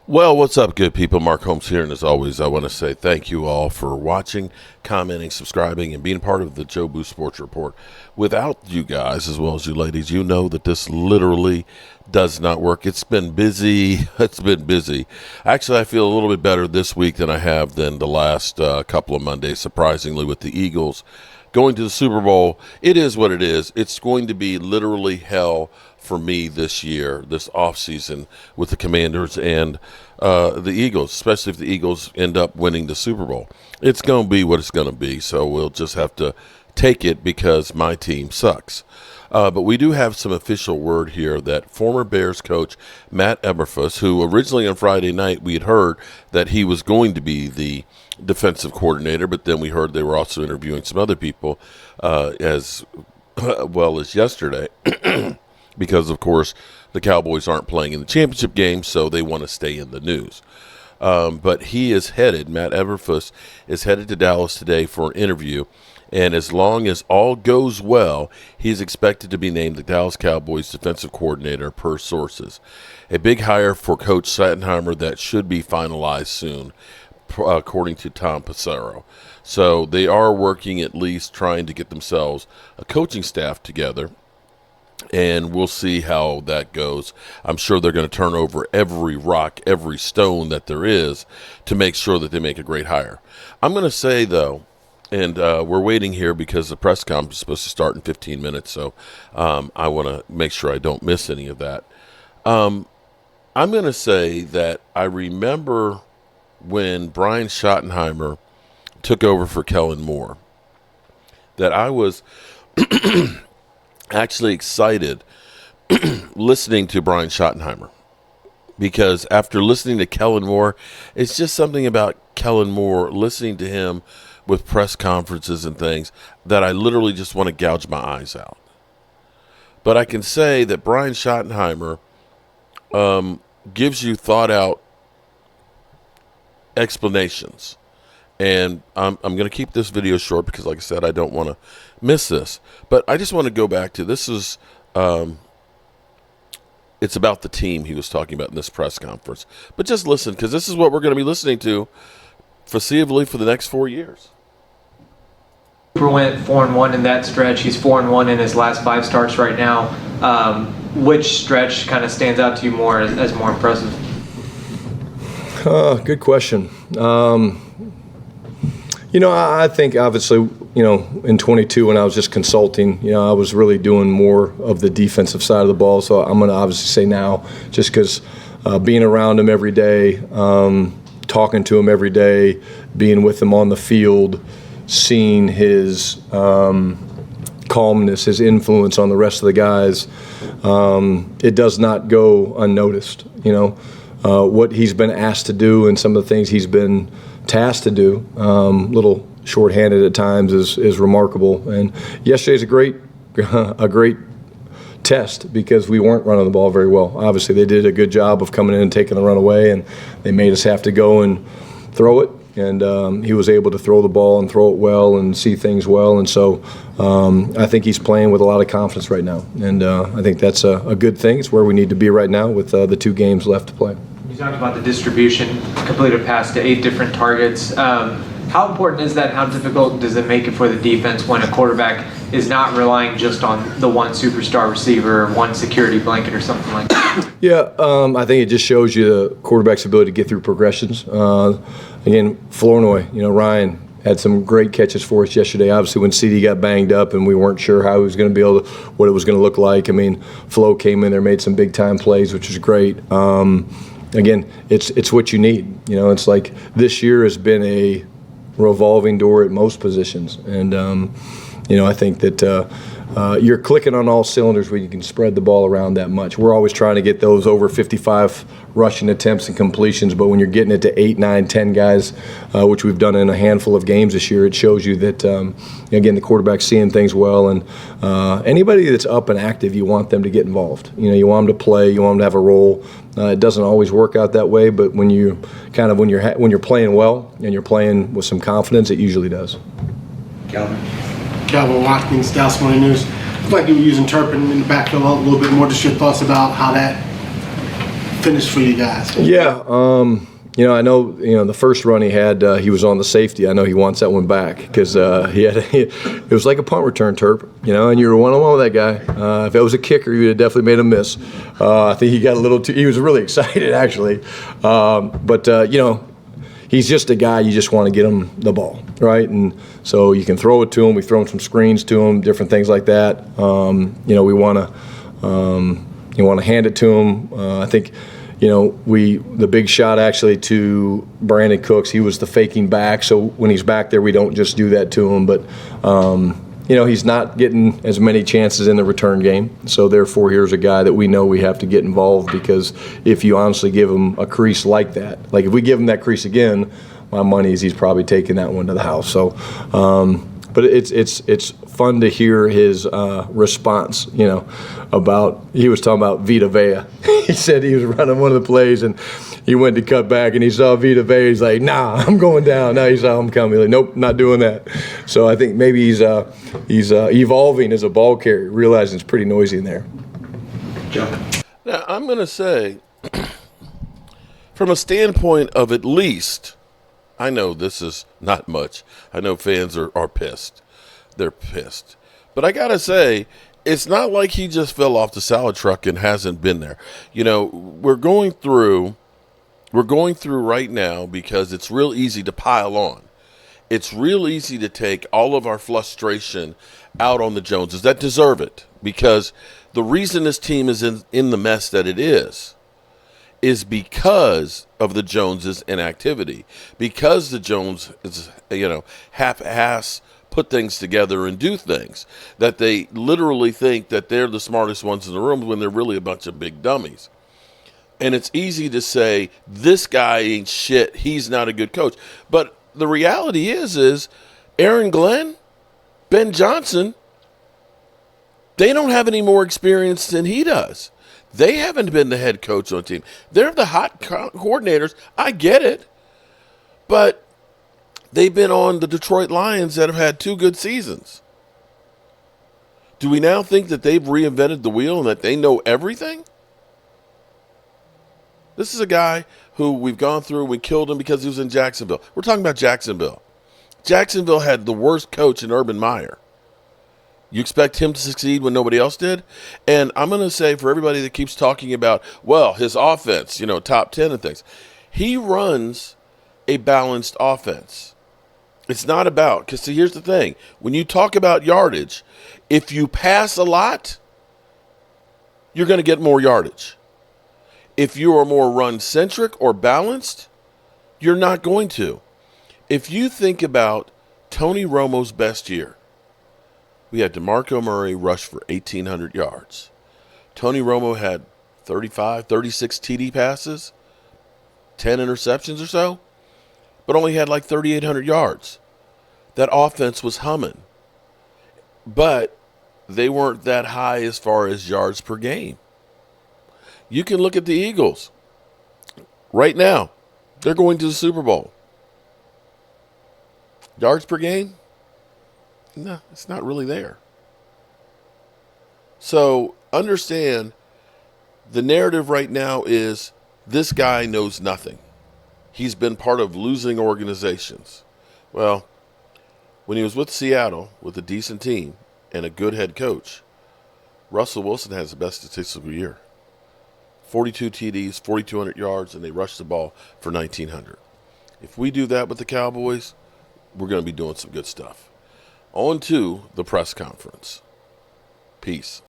Well, what's up, good people? Mark Holmes here, and as always, I want to say thank you all for watching, commenting, subscribing, and being part of the Joe Boo Sports Report. Without you guys, as well as you ladies, you know that this literally does not work. It's been busy. It's been busy. Actually, I feel a little bit better this week than I have than the last couple of Mondays, surprisingly, with the Eagles going to the Super Bowl. It is what it is. It's going to be literally hell for me this year, this offseason, with the Commanders and the Eagles, especially if the Eagles end up winning the Super Bowl. It's going to be what it's going to be, so we'll just have to take it because my team sucks. But we do have some official word here that former Bears coach Matt Eberflus, who originally on Friday night we had heard that he was going to be the defensive coordinator, but then we heard they were also interviewing some other people as well as yesterday because, of course, the Cowboys aren't playing in the championship game, so they want to stay in the news. But he is headed, Matt Eberflus is headed to Dallas today for an interview. And as long as all goes well, he's expected to be named the Dallas Cowboys defensive coordinator per sources. A big hire for Coach Sattenheimer that should be finalized soon, according to Tom Passero. So they are working, at least trying to get themselves a coaching staff together. And we'll see how that goes. I'm sure they're going to turn over every rock, every stone that there is to make sure that they make a great hire. I'm going to say, though, and we're waiting here because the press conference is supposed to start in 15 minutes, so I want to make sure I don't miss any of that. I'm going to say that I remember when Brian Schottenheimer took over for Kellen Moore, that I was actually excited listening to Brian Schottenheimer, because after listening to Kellen Moore, it's just something about Kellen Moore, listening to him with press conferences and things, that I literally just want to gouge my eyes out. But I can say that Brian Schottenheimer gives you thought out explanations. And I'm going to keep this video short because, like I said, I don't want to miss this. But I just want to go back to this is it's about the team he was talking about in this press conference. But just listen, because this is what we're going to be listening to foreseeably for the next 4 years. Cooper went 4-1 in that stretch. He's 4-1 in his last 5 starts right now. Which stretch kind of stands out to you more as more impressive? Good question. I think obviously, in 22 when I was just consulting, I was really doing more of the defensive side of the ball. So I'm going to obviously say now, just because being around him every day, talking to him every day, being with him on the field, seeing his calmness, his influence on the rest of the guys, it does not go unnoticed. What he's been asked to do and some of the things he's been tasked to do, little shorthanded at times, is remarkable. And yesterday's a great test because we weren't running the ball very well. Obviously, they did a good job of coming in and taking the run away, and they made us have to go and throw it. And he was able to throw the ball and throw it well and see things well. And so I think he's playing with a lot of confidence right now. And I think that's a good thing. It's where we need to be right now with the 2 games left to play. You talked about the distribution, completed a pass to 8 different targets. How important is that? How difficult does it make it for the defense when a quarterback is not relying just on the one superstar receiver, one security blanket, or something like that? Yeah, I think it just shows you the quarterback's ability to get through progressions. Again, Flournoy, Ryan had some great catches for us yesterday. Obviously, when CD got banged up and we weren't sure how he was going to be able to, what it was going to look like. Flo came in there, made some big time plays, which was great. Again, it's what you need. It's like this year has been a revolving door at most positions, and I think that you're clicking on all cylinders when you can spread the ball around that much. We're always trying to get those over 55 rushing attempts and completions, but when you're getting it to 8, 9, 10 guys, which we've done in a handful of games this year, it shows you that, again, the quarterback's seeing things well, and anybody that's up and active, you want them to get involved. You want them to play, you want them to have a role. It doesn't always work out that way, but when you're playing well and you're playing with some confidence, it usually does. Calvin Watkins, Dallas Morning News. I feel like you were using Turpin in the backfield a little bit more. Just your thoughts about how that finish for you guys? Yeah, I know, the first run he had, he was on the safety. I know he wants that one back because it was like a punt return, Terp, and you were one-on-one with that guy. If it was a kicker, you would have definitely made him miss. I think he got a little too, he was really excited, actually. He's just a guy, you just want to get him the ball, right? And so you can throw it to him. We've thrown some screens to him, different things like that. We want to hand it to him. I think, the big shot actually to Brandon Cooks, he was the faking back. So when he's back there, we don't just do that to him. But, he's not getting as many chances in the return game. So therefore, here's a guy that we know we have to get involved, because if you honestly give him a crease like that, like if we give him that crease again, my money is he's probably taking that one to the house. So, but it's fun to hear his response, about, he was talking about Vita Vea. He said he was running one of the plays and he went to cut back and he saw Vita Vea. He's like, nah, I'm going down. Now he saw him coming. He's like, nope, not doing that. So I think maybe he's evolving as a ball carrier, realizing it's pretty noisy in there. Joe. Now, I'm going to say, from a standpoint of at least, I know this is not much. I know fans are pissed. They're pissed. But I got to say, it's not like he just fell off the salad truck and hasn't been there. We're going through right now because it's real easy to pile on. It's real easy to take all of our frustration out on the Joneses that deserve it, because the reason this team is in the mess that it is because of the Joneses' inactivity, because the Joneses, half-ass put things together and do things that they literally think that they're the smartest ones in the room when they're really a bunch of big dummies. And it's easy to say, this guy ain't shit, he's not a good coach. But the reality is Aaron Glenn, Ben Johnson, they don't have any more experience than he does. They haven't been the head coach on the team. They're the hot coordinators. I get it. But they've been on the Detroit Lions that have had 2 good seasons. Do we now think that they've reinvented the wheel and that they know everything? This is a guy who we've gone through, we killed him because he was in Jacksonville. We're talking about Jacksonville. Jacksonville had the worst coach in Urban Meyer. You expect him to succeed when nobody else did? And I'm going to say, for everybody that keeps talking about, his offense, top 10 and things, he runs a balanced offense. It's not about, because see, here's the thing. When you talk about yardage, if you pass a lot, you're going to get more yardage. If you are more run-centric or balanced, you're not going to. If you think about Tony Romo's best year, we had DeMarco Murray rush for 1,800 yards. Tony Romo had 35, 36 TD passes, 10 interceptions or so, but only had like 3,800 yards. That offense was humming. But they weren't that high as far as yards per game. You can look at the Eagles. Right now, they're going to the Super Bowl. Yards per game? No, it's not really there. So understand, the narrative right now is this guy knows nothing. He's been part of losing organizations. Well, when he was with Seattle with a decent team and a good head coach, Russell Wilson has the best statistical year. 42 TDs, 4,200 yards, and they rushed the ball for 1,900. If we do that with the Cowboys, we're going to be doing some good stuff. On to the press conference. Peace.